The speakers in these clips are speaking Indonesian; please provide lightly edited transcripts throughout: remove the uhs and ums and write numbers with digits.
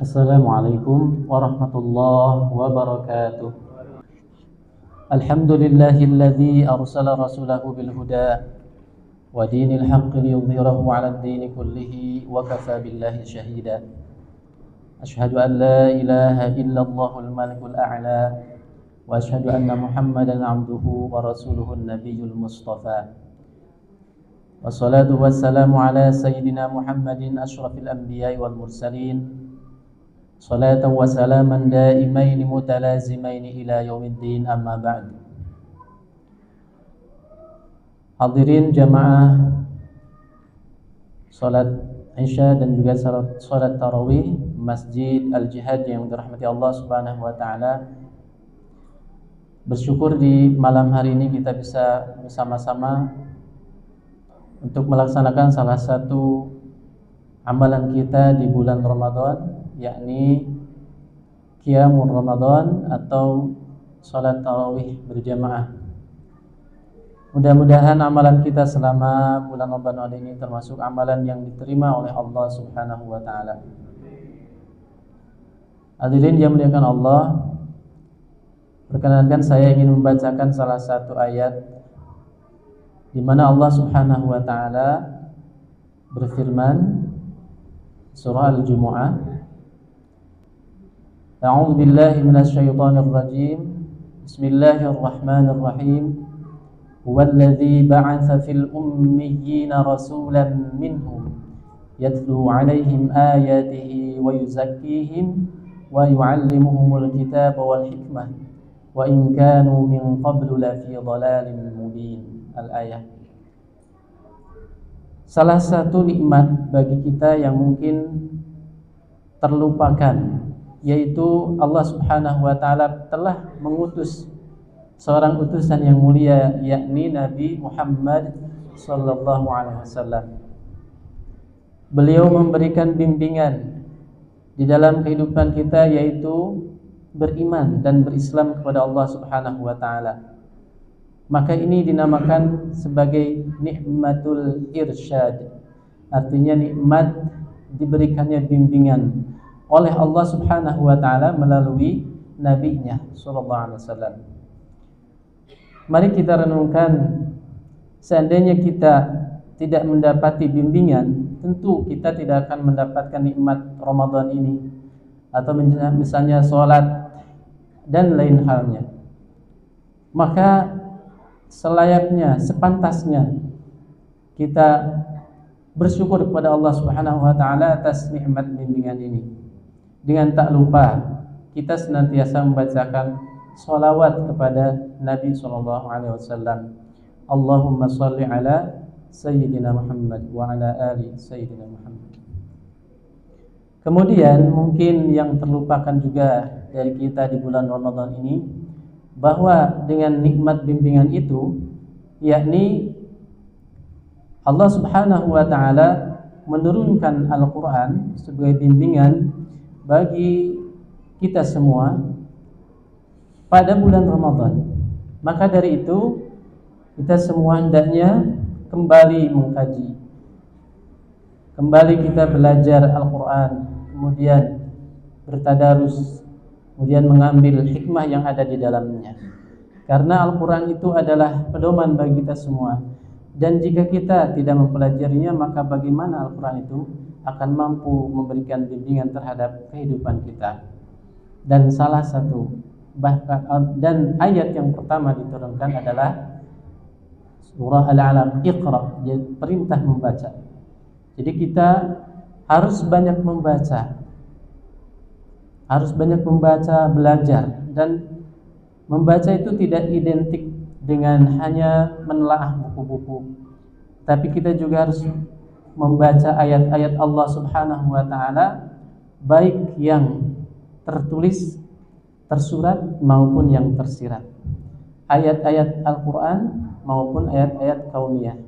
Assalamualaikum warahmatullahi wabarakatuh. Alhamdulillahilladzi arsala rasulahu bil huda wa dinil haqqi liyudhhirahu 'alad dini kullihi wa kafaa billahi shahida. Asyhadu an la ilaha illallahul malikul a'la wa asyhadu anna Muhammadan 'abduhu wa rasuluhun nabiyyul mustafa. Wassalatu wassalamu ala sayyidina Muhammadin asyrafil anbiya'i wal mursalin. Salatan wa salaman daimaini mutalazimaini ila yaumiddin, amma ba'd. Hadirin jamaah salat Isya dan juga salat tarawih Masjid Al-Jihad yang dirahmati Allah Subhanahu wa taala. Bersyukur di malam hari ini kita bisa bersama-sama untuk melaksanakan salah satu amalan kita di bulan Ramadan, yakni Qiyamul Ramadan atau salat tarawih berjamaah. Mudah-mudahan amalan kita selama bulan Ramadan ini termasuk amalan yang diterima oleh Allah Subhanahu wa taala. Hadirin yang dimuliakan Allah, perkenankan saya ingin membacakan salah satu ayat di mana Allah Subhanahu wa taala berfirman, surah Al-Jumu'ah. A'udzu billahi minasy syaithanir rajim. Bismillahirrahmanirrahim. Huwallazi ba'atsa fil ummiyina rasulan minhum yatlu 'alaihim ayatihi wa yuzakkihim wa yu'allimuhumul kitaba wal hikmah wa in kanu min qablu lafi dhalalin mubin. Al-ayah. Salah satu nikmat bagi kita yang mungkin terlupakan, yaitu Allah Subhanahu wa taala telah mengutus seorang utusan yang mulia, yakni Nabi Muhammad sallallahu alaihi wasallam. Beliau memberikan bimbingan di dalam kehidupan kita, yaitu beriman dan berislam kepada Allah Subhanahu wa taala. Maka ini dinamakan sebagai nikmatul irsyad. Artinya nikmat diberikannya bimbingan oleh Allah Subhanahu wa taala melalui nabinya sallallahu alaihi wasallam. Mari kita renungkan, seandainya kita tidak mendapati bimbingan, tentu kita tidak akan mendapatkan nikmat Ramadan ini, atau misalnya sholat dan lain halnya. Maka selayaknya, sepantasnya kita bersyukur kepada Allah Subhanahu wa taala atas nikmat bimbingan ini. Dengan tak lupa kita senantiasa membacakan sholawat kepada Nabi sallallahu alaihi wasallam. Allahumma shalli ala sayyidina Muhammad wa ala ali sayyidina Muhammad. Kemudian mungkin yang terlupakan juga dari kita di bulan Ramadan ini, bahwa dengan nikmat bimbingan itu, yakni Allah Subhanahu wa taala menurunkan Al-Qur'an sebagai bimbingan bagi kita semua pada bulan Ramadan. Maka dari itu kita semua hendaknya kembali mengkaji, kembali kita belajar Al-Qur'an, kemudian bertadarus, kemudian mengambil hikmah yang ada di dalamnya. Karena Al-Quran itu adalah pedoman bagi kita semua. Dan jika kita tidak mempelajarinya, maka bagaimana Al-Quran itu akan mampu memberikan bimbingan terhadap kehidupan kita. Dan salah satu dan ayat yang pertama diturunkan adalah surah Al-Alaq, Iqra, perintah membaca. Jadi kita harus banyak membaca, belajar. Dan membaca itu tidak identik dengan hanya menelaah buku-buku, tapi kita juga harus membaca ayat-ayat Allah Subhanahu wa taala, baik yang tertulis, tersurat maupun yang tersirat. Ayat-ayat Al-Quran maupun ayat-ayat kauniyah,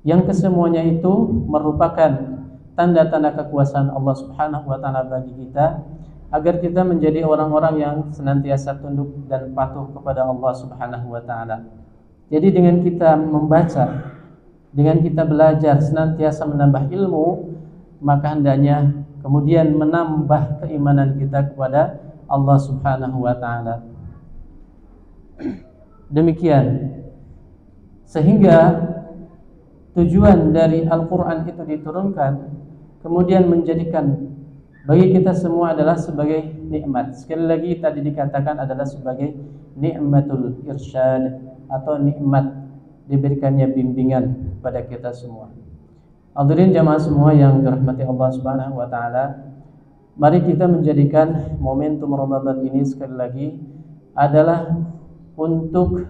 yang kesemuanya itu merupakan tanda-tanda kekuasaan Allah Subhanahu wa taala bagi kita, agar kita menjadi orang-orang yang senantiasa tunduk dan patuh kepada Allah Subhanahu wa taala. Jadi dengan kita membaca, dengan kita belajar senantiasa menambah ilmu, maka hendaknya kemudian menambah keimanan kita kepada Allah Subhanahu wa taala. Demikian sehingga tujuan dari Al-Qur'an itu diturunkan kemudian menjadikan bagi kita semua adalah sebagai nikmat. Sekali lagi tadi dikatakan adalah sebagai nikmatul irsyad atau nikmat diberikannya bimbingan pada kita semua. Hadirin jamaah semua yang dirahmati Allah Subhanahu wa taala, mari kita menjadikan momentum Ramadan ini sekali lagi adalah untuk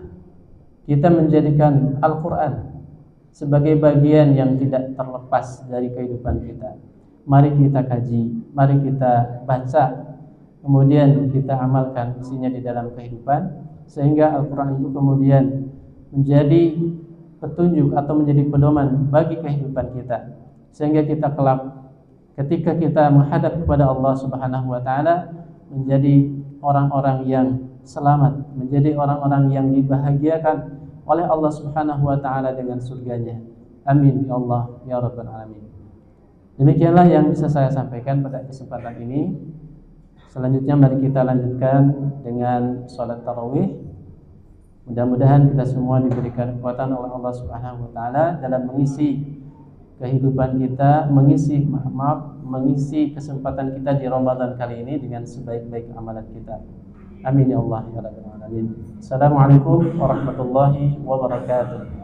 kita menjadikan Al-Qur'an sebagai bagian yang tidak terlepas dari kehidupan kita. Mari kita kaji, mari kita baca, kemudian kita amalkan isinya di dalam kehidupan, sehingga Al-Quran itu kemudian menjadi petunjuk atau menjadi pedoman bagi kehidupan kita, sehingga kita kelak ketika kita menghadap kepada Allah Subhanahu wa taala menjadi orang-orang yang selamat, menjadi orang-orang yang dibahagiakan oleh Allah Subhanahu wa taala dengan surganya. Amin ya Allah ya rabbal alamin. Demikianlah yang bisa saya sampaikan pada kesempatan ini. Selanjutnya mari kita lanjutkan dengan sholat tarawih. Mudah-mudahan kita semua diberikan kekuatan oleh Allah Subhanahu wa taala dalam mengisi kehidupan kita, mengisi kesempatan kita di Ramadan kali ini dengan sebaik-baik amalan kita. Amin ya Allah ya rabbal alamin. Assalamualaikum warahmatullahi wabarakatuh.